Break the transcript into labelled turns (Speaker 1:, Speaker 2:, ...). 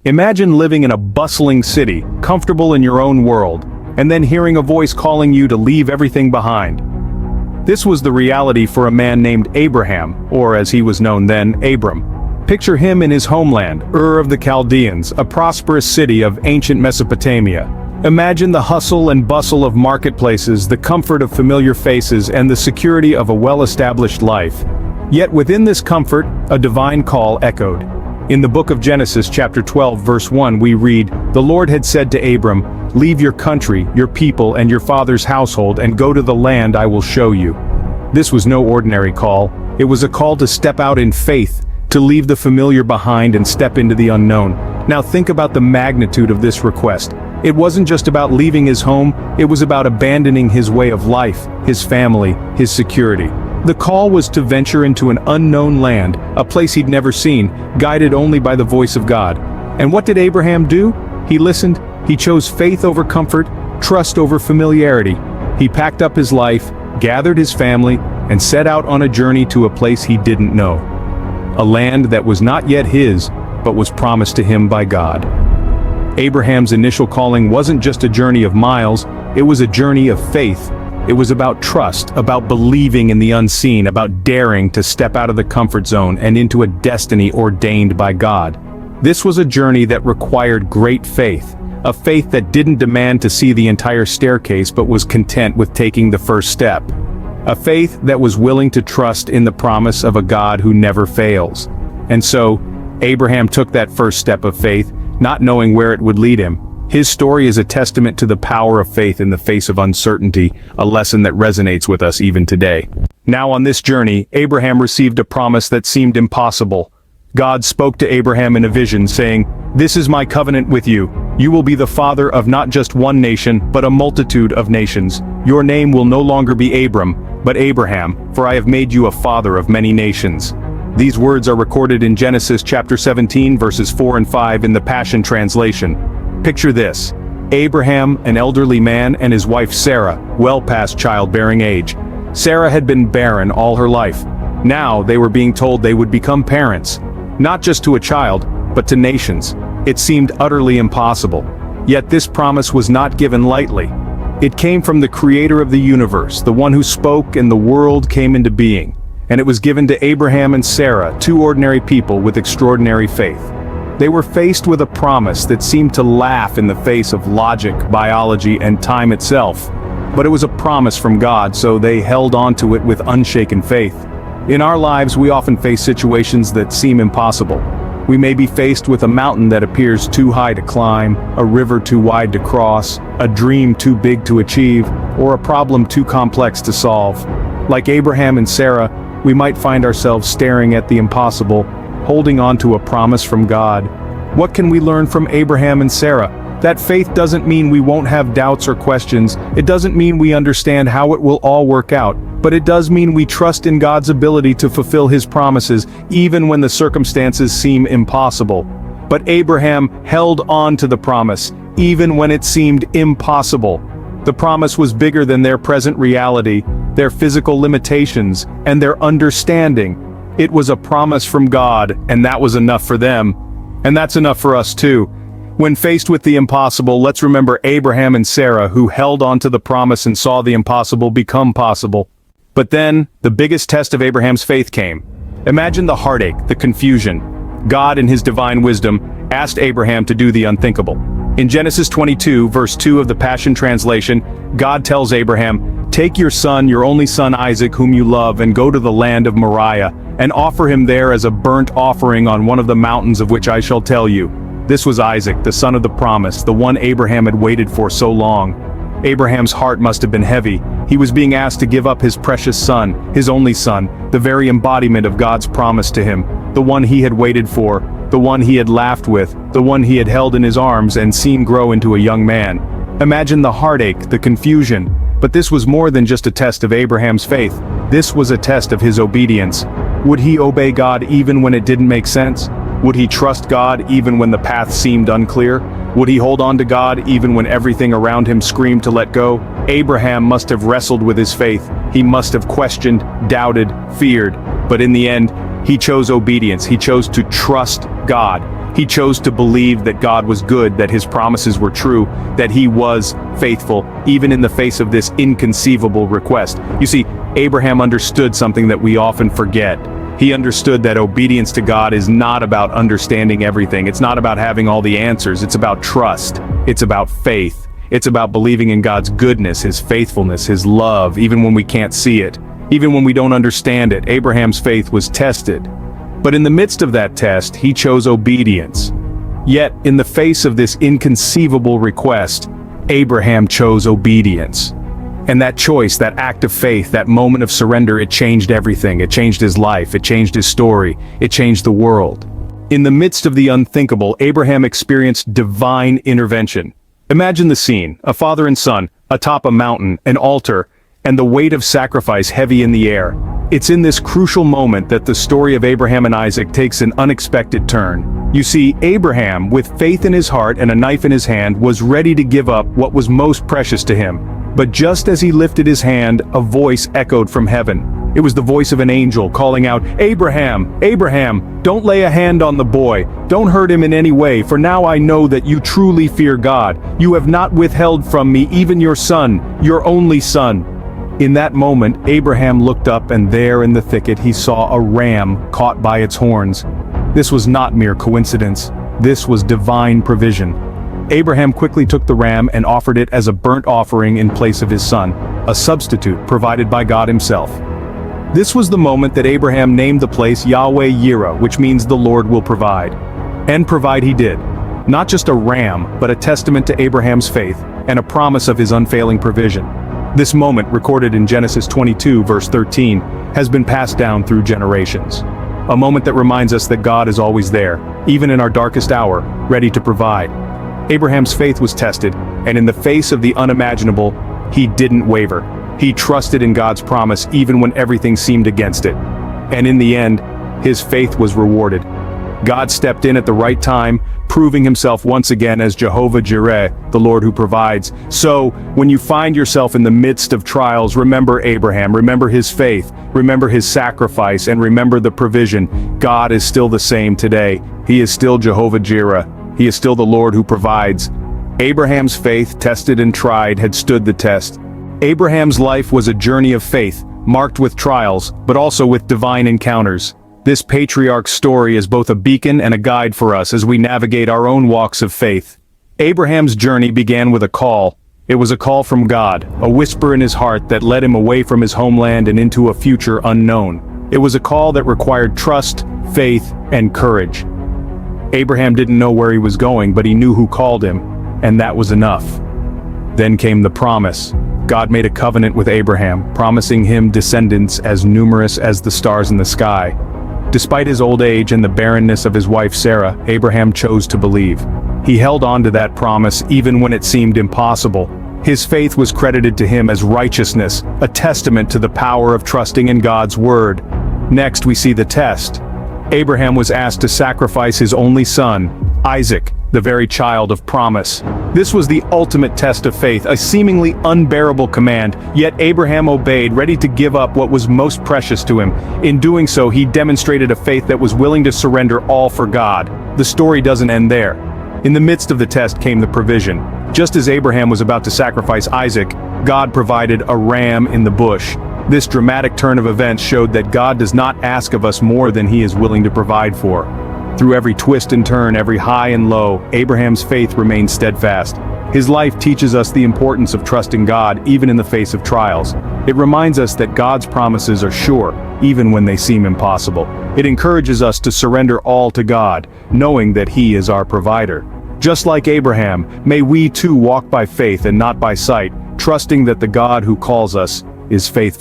Speaker 1: Imagine living in a bustling city, comfortable in your own world, and then hearing a voice calling you to leave everything behind. This was the reality for a man named Abraham, or as he was known then, Abram. Picture him in his homeland, Ur of the Chaldeans, a prosperous city of ancient Mesopotamia. Imagine the hustle and bustle of marketplaces, the comfort of familiar faces, and the security of a well-established life. Yet within this comfort, a divine call echoed. In the book of Genesis chapter 12 verse 1 we read, "The Lord had said to Abram, 'Leave your country, your people, and your father's household and go to the land I will show you.'" This was no ordinary call. It was a call to step out in faith, to leave the familiar behind and step into the unknown. Now think about the magnitude of this request. It wasn't just about leaving his home, it was about abandoning his way of life, his family, his security. The call was to venture into an unknown land, a place he'd never seen, guided only by the voice of God. And what did Abraham do? He listened. He chose faith over comfort, trust over familiarity. He packed up his life, gathered his family, and set out on a journey to a place he didn't know. A land that was not yet his, but was promised to him by God. Abraham's initial calling wasn't just a journey of miles, it was a journey of faith. It was about trust, about believing in the unseen, about daring to step out of the comfort zone and into a destiny ordained by God. This was a journey that required great faith, a faith that didn't demand to see the entire staircase but was content with taking the first step. A faith that was willing to trust in the promise of a God who never fails. And so, Abraham took that first step of faith, not knowing where it would lead him. His story is a testament to the power of faith in the face of uncertainty, a lesson that resonates with us even today. Now on this journey, Abraham received a promise that seemed impossible. God spoke to Abraham in a vision, saying, "This is my covenant with you. You will be the father of not just one nation, but a multitude of nations. Your name will no longer be Abram, but Abraham, for I have made you a father of many nations." These words are recorded in Genesis chapter 17 verses 4 and 5 in the Passion Translation. Picture this: Abraham, an elderly man, and his wife Sarah, well past childbearing age. Sarah had been barren all her life. Now they were being told they would become parents. Not just to a child, but to nations. It seemed utterly impossible. Yet this promise was not given lightly. It came from the creator of the universe, the one who spoke and the world came into being. And it was given to Abraham and Sarah, two ordinary people with extraordinary faith. They were faced with a promise that seemed to laugh in the face of logic, biology, and time itself. But it was a promise from God, so they held on to it with unshaken faith. In our lives, we often face situations that seem impossible. We may be faced with a mountain that appears too high to climb, a river too wide to cross, a dream too big to achieve, or a problem too complex to solve. Like Abraham and Sarah, we might find ourselves staring at the impossible, holding on to a promise from God. What can we learn from Abraham and Sarah? That faith doesn't mean we won't have doubts or questions. It doesn't mean we understand how it will all work out. But it does mean we trust in God's ability to fulfill His promises, even when the circumstances seem impossible. But Abraham held on to the promise, even when it seemed impossible. The promise was bigger than their present reality, their physical limitations, and their understanding. It was a promise from God, and that was enough for them. And that's enough for us too. When faced with the impossible, let's remember Abraham and Sarah, who held on to the promise and saw the impossible become possible. But then, the biggest test of Abraham's faith came. Imagine the heartache, the confusion. God, in His divine wisdom, asked Abraham to do the unthinkable. In Genesis 22, verse 2 of the Passion Translation, God tells Abraham, "Take your son, your only son Isaac, whom you love, and go to the land of Moriah, and offer him there as a burnt offering on one of the mountains of which I shall tell you." This was Isaac, the son of the promise, the one Abraham had waited for so long. Abraham's heart must have been heavy. He was being asked to give up his precious son, his only son, the very embodiment of God's promise to him, the one he had waited for, the one he had laughed with, the one he had held in his arms and seen grow into a young man. Imagine the heartache, the confusion. But this was more than just a test of Abraham's faith. This was a test of his obedience. Would he obey God even when it didn't make sense? Would he trust God even when the path seemed unclear? Would he hold on to God even when everything around him screamed to let go? Abraham must have wrestled with his faith. He must have questioned, doubted, feared. But in the end, he chose obedience. He chose to trust God. He chose to believe that God was good, that his promises were true, that he was faithful, even in the face of this inconceivable request. You see, Abraham understood something that we often forget. He understood that obedience to God is not about understanding everything. It's not about having all the answers. It's about trust. It's about faith. It's about believing in God's goodness, his faithfulness, his love, even when we can't see it. Even when we don't understand it, Abraham's faith was tested. But in the midst of that test, he chose obedience. Yet, in the face of this inconceivable request, Abraham chose obedience. And that choice, that act of faith, that moment of surrender, it changed everything. It changed his life, it changed his story, it changed the world. In the midst of the unthinkable, Abraham experienced divine intervention. Imagine the scene, a father and son, atop a mountain, an altar, and the weight of sacrifice heavy in the air. It's in this crucial moment that the story of Abraham and Isaac takes an unexpected turn. You see, Abraham, with faith in his heart and a knife in his hand, was ready to give up what was most precious to him. But just as he lifted his hand, a voice echoed from heaven. It was the voice of an angel calling out, "Abraham, Abraham, don't lay a hand on the boy. Don't hurt him in any way, for now I know that you truly fear God. You have not withheld from me even your son, your only son." In that moment, Abraham looked up, and there in the thicket he saw a ram caught by its horns. This was not mere coincidence. This was divine provision. Abraham quickly took the ram and offered it as a burnt offering in place of his son, a substitute provided by God himself. This was the moment that Abraham named the place Yahweh Yireh, which means the Lord will provide. And provide he did. Not just a ram, but a testament to Abraham's faith, and a promise of his unfailing provision. This moment, recorded in Genesis 22, verse 13, has been passed down through generations. A moment that reminds us that God is always there, even in our darkest hour, ready to provide. Abraham's faith was tested, and in the face of the unimaginable, he didn't waver. He trusted in God's promise even when everything seemed against it. And in the end, his faith was rewarded. God stepped in at the right time, proving himself once again as Jehovah Jireh, the Lord who provides. So, when you find yourself in the midst of trials, remember Abraham, remember his faith, remember his sacrifice, and remember the provision. God is still the same today. He is still Jehovah Jireh. He is still the Lord who provides. Abraham's faith, tested and tried, had stood the test. Abraham's life was a journey of faith, marked with trials, but also with divine encounters. This patriarch's story is both a beacon and a guide for us as we navigate our own walks of faith. Abraham's journey began with a call. It was a call from God, a whisper in his heart that led him away from his homeland and into a future unknown. It was a call that required trust, faith, and courage. Abraham didn't know where he was going, but he knew who called him, and that was enough. Then came the promise. God made a covenant with Abraham, promising him descendants as numerous as the stars in the sky. Despite his old age and the barrenness of his wife Sarah, Abraham chose to believe. He held on to that promise even when it seemed impossible. His faith was credited to him as righteousness, a testament to the power of trusting in God's word. Next, we see the test. Abraham was asked to sacrifice his only son, Isaac, the very child of promise. This was the ultimate test of faith, a seemingly unbearable command, yet Abraham obeyed, ready to give up what was most precious to him. In doing so, he demonstrated a faith that was willing to surrender all for God. The story doesn't end there. In the midst of the test came the provision. Just as Abraham was about to sacrifice Isaac, God provided a ram in the bush. This dramatic turn of events showed that God does not ask of us more than he is willing to provide for. Through every twist and turn, every high and low, Abraham's faith remained steadfast. His life teaches us the importance of trusting God even in the face of trials. It reminds us that God's promises are sure, even when they seem impossible. It encourages us to surrender all to God, knowing that he is our provider. Just like Abraham, may we too walk by faith and not by sight, trusting that the God who calls us is faithful.